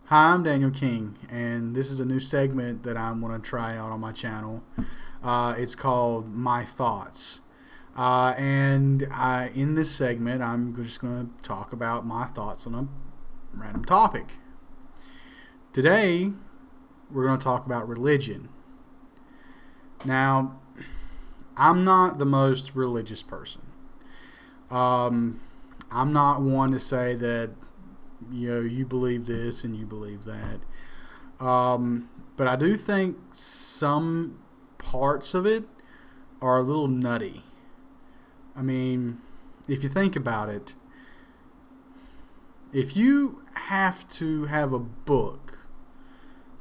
Hi, I'm Daniel King, and this is a new segment that I'm going to try out on my channel. It's called My Thoughts. In this segment, I'm just going to talk about my thoughts on a random topic. Today, we're going to talk about religion. Now, I'm not the most religious person. I'm not one to say that you believe this and you believe that. But I do think some parts of it are a little nutty. I mean, if you think about it, if you have to have a book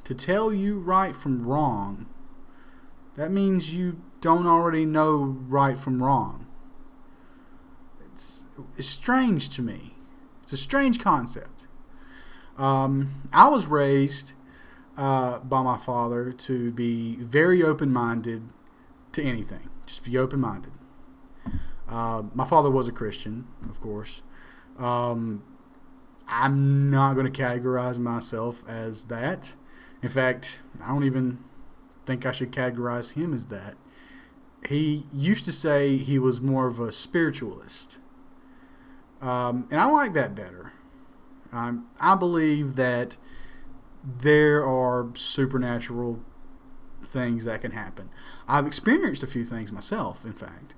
to tell you right from wrong, that means you don't already know right from wrong. It's strange to me. It's a strange concept. I was raised by my father to be very open-minded to anything. Just be open-minded. My father was a Christian, of course. I'm not going to categorize myself as that. In fact, I don't even think I should categorize him as that. He used to say he was more of a spiritualist. And I like that better. I believe that there are supernatural things that can happen. I've experienced a few things myself, in fact.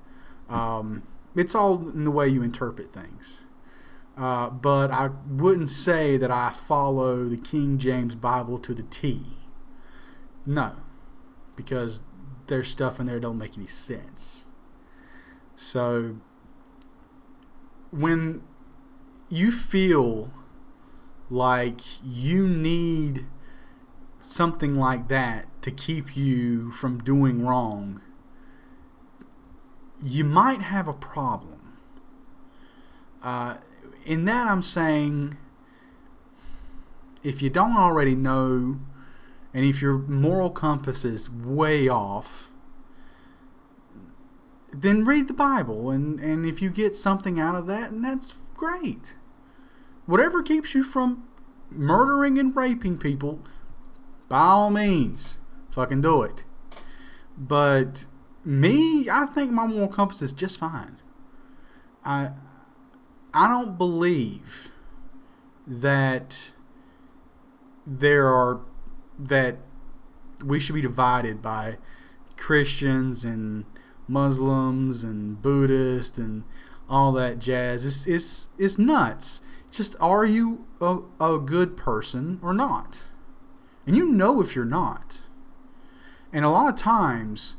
It's all in the way you interpret things. But I wouldn't say that I follow the King James Bible to the T. No. Because there's stuff in there that don't make any sense. So when you feel like you need something like that to keep you from doing wrong, you might have a problem. In that, I'm saying, if you don't already know, and if your moral compass is way off, then read the Bible, and if you get something out of that, and that's great. Whatever keeps you from murdering and raping people, by all means, fucking do it. But me, I think my moral compass is just fine. I don't believe that that we should be divided by Christians and Muslims and Buddhists and all that jazz. It's nuts. It's just, are you a good person or not? And you know if you're not. And a lot of times,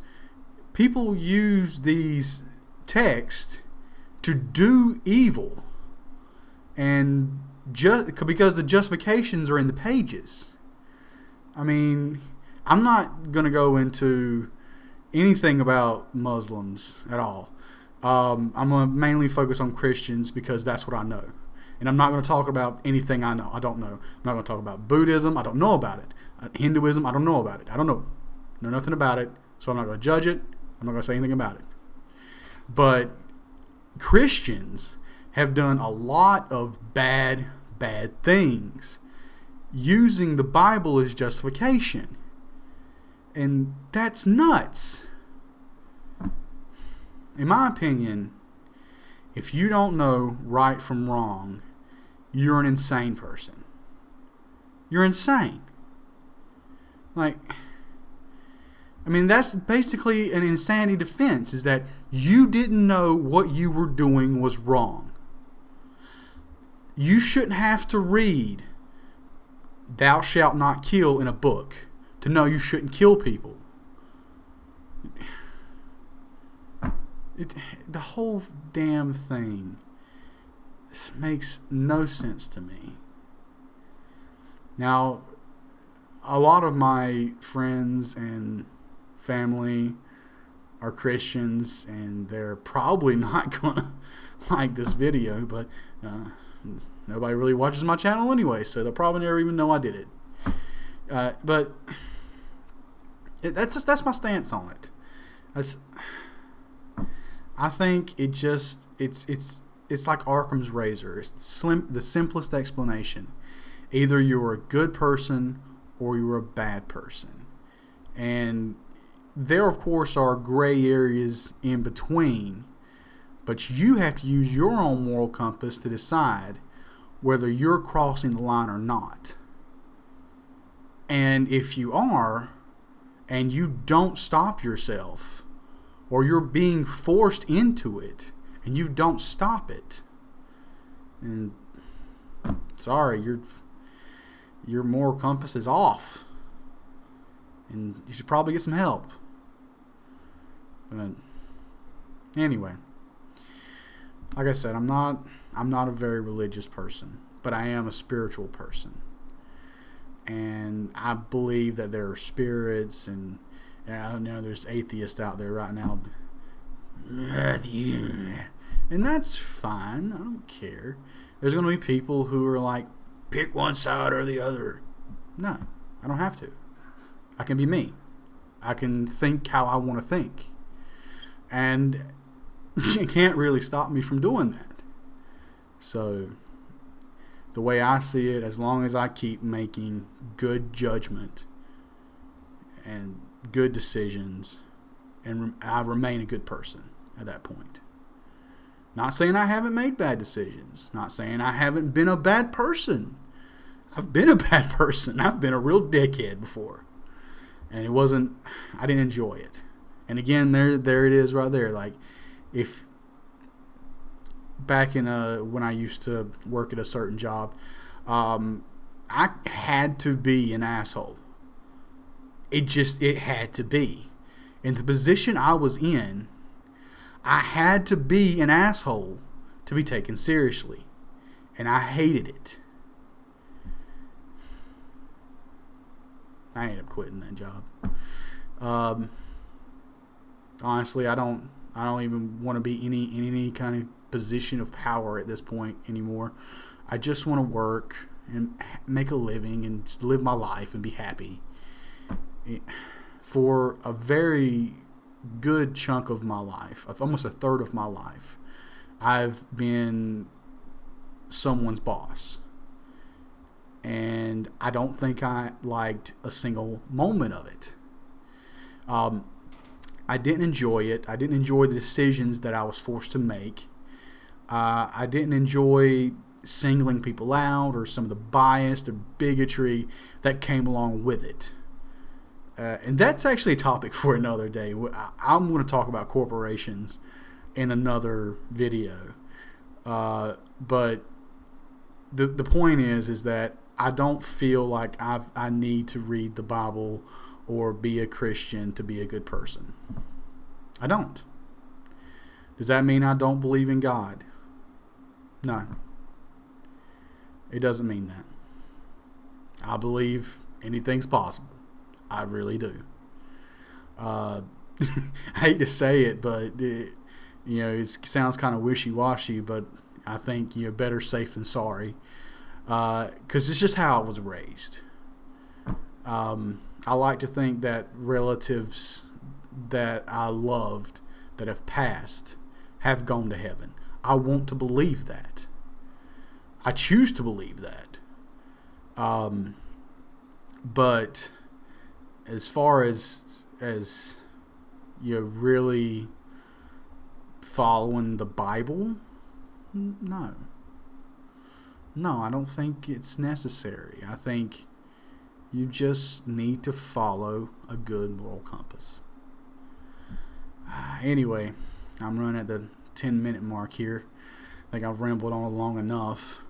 people use these texts to do evil, and just because the justifications are in the pages. I mean, I'm not going to go into anything about Muslims at all. I'm going to mainly focus on Christians because that's what I know. And I'm not going to talk about anything I don't know. I'm not going to talk about Buddhism. I don't know about it. Hinduism. I don't know about it. I don't know. Know nothing about it. So I'm not going to judge it. I'm not going to say anything about it. But Christians have done a lot of bad things using the Bible as justification. And that's nuts. In my opinion, if you don't know right from wrong, you're an insane person. You're insane. That's basically an insanity defense, is that you didn't know what you were doing was wrong. You shouldn't have to read "Thou shalt not kill" in a book to know you shouldn't kill people. The whole damn thing makes no sense to me. Now, a lot of my friends and family are Christians, and they're probably not gonna like this video, but nobody really watches my channel anyway, so they'll probably never even know I did it. But that's my stance on it. I think it's like Occam's razor. It's the simplest explanation. Either you're a good person or you're a bad person. And there, of course, are gray areas in between. But you have to use your own moral compass to decide whether you're crossing the line or not. And if you are, and you don't stop yourself, or you're being forced into it, and you don't stop it, and sorry, your moral compass is off, and you should probably get some help. But anyway, like I said, I'm not a very religious person, but I am a spiritual person, and I believe that there are spirits, and I know there's atheists out there right now, and that's fine. I don't care. There's going to be people who are like, pick one side or the other. No, I don't have to. I can be me. I can think how I want to think. And you can't really stop me from doing that. So, the way I see it, as long as I keep making good judgment and good decisions, and I remain a good person at that point. Not saying I haven't made bad decisions. Not saying I haven't been a bad person. I've been a bad person. I've been a real dickhead before. And I didn't enjoy it. And again, there it is right there. Like, if back in when I used to work at a certain job, I had to be an asshole. It had to be. In the position I was in, I had to be an asshole to be taken seriously. And I hated it. I ended up quitting that job. Honestly, I don't even want to be in any kind of position of power at this point anymore. I just want to work and make a living and just live my life and be happy. For a very good chunk of my life, almost a third of my life, I've been someone's boss. And I don't think I liked a single moment of it. I didn't enjoy it. I didn't enjoy the decisions that I was forced to make. I didn't enjoy singling people out or some of the bias or bigotry that came along with it. And that's actually a topic for another day. I'm going to talk about corporations in another video. But the point is that I don't feel like I need to read the Bible or be a Christian to be a good person. I don't. Does that mean I don't believe in God? No. It doesn't mean that. I believe anything's possible. I really do. I hate to say it, but it sounds kind of wishy-washy, but I think better safe than sorry. Because it's just how I was raised. I like to think that relatives that I loved that have passed have gone to heaven. I want to believe that. I choose to believe that. But as far as really following the Bible, no. No, I don't think it's necessary. I think you just need to follow a good moral compass. Anyway, I'm running at the 10-minute mark here. I think I've rambled on long enough.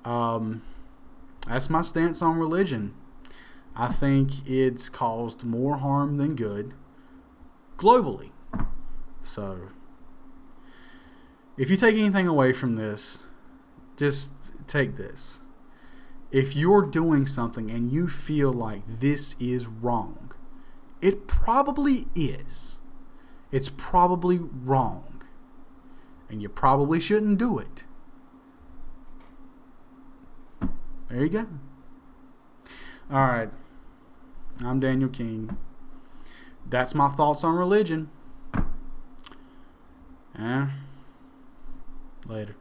That's my stance on religion. I think it's caused more harm than good globally. So, if you take anything away from this, just take this. If you're doing something and you feel like this is wrong, it probably is. It's probably wrong. And you probably shouldn't do it. There you go. Alright. I'm Daniel King. That's my thoughts on religion. Later.